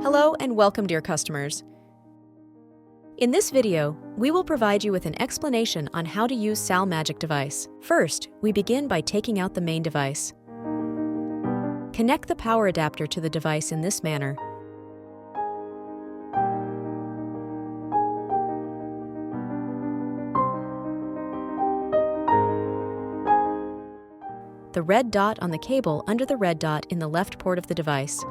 Hello and welcome, dear customers. In this video, we will provide you with an explanation on how to use SAL Magic device. First, we begin by taking out the main device. Connect the power adapter to the device in this manner. The red dot on the cable under the red dot in the left port of the device.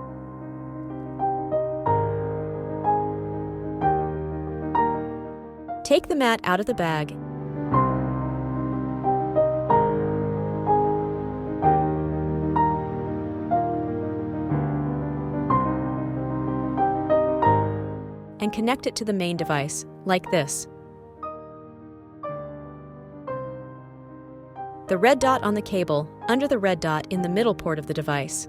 Take the mat out of the bag and connect it to the main device, like this. The red dot on the cable under the red dot in the middle port of the device.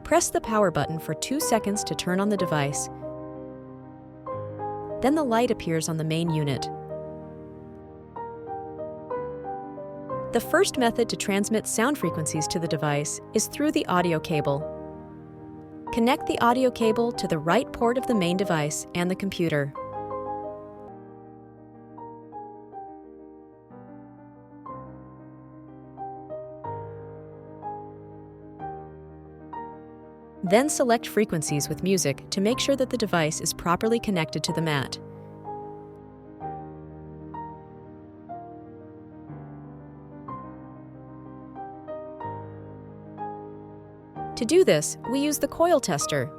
Press the power button for 2 seconds to turn on the device. Then the light appears on the main unit. The first method to transmit sound frequencies to the device is through the audio cable. Connect the audio cable to the right port of the main device and the computer. Then select frequencies with music to make sure that the device is properly connected to the mat. To do this, we use the coil tester.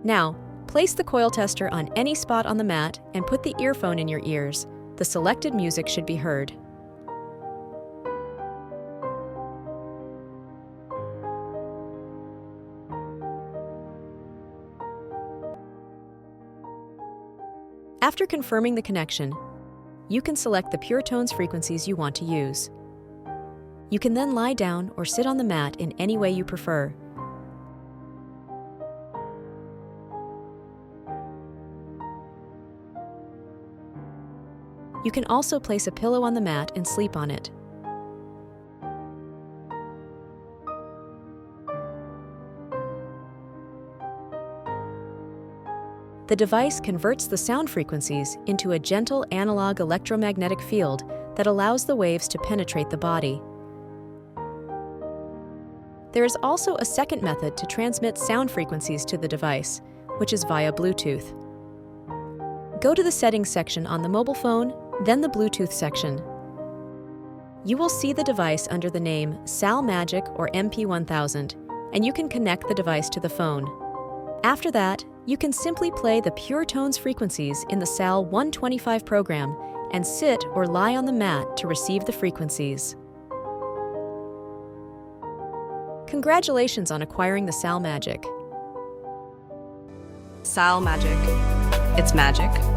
Now, place the coil tester on any spot on the mat and put the earphone in your ears. The selected music should be heard. After confirming the connection, you can select the pure tones frequencies you want to use. You can then lie down or sit on the mat in any way you prefer. You can also place a pillow on the mat and sleep on it. The device converts the sound frequencies into a gentle analog electromagnetic field that allows the waves to penetrate the body. There is also a second method to transmit sound frequencies to the device, which is via Bluetooth. Go to the settings section on the mobile phone, then the Bluetooth section. You will see the device under the name SAL Magic or MP1000, and you can connect the device to the phone. After that, you can simply play the pure tones frequencies in the SAL 125 program and sit or lie on the mat to receive the frequencies. Congratulations on acquiring the SAL Magic. SAL Magic. It's magic.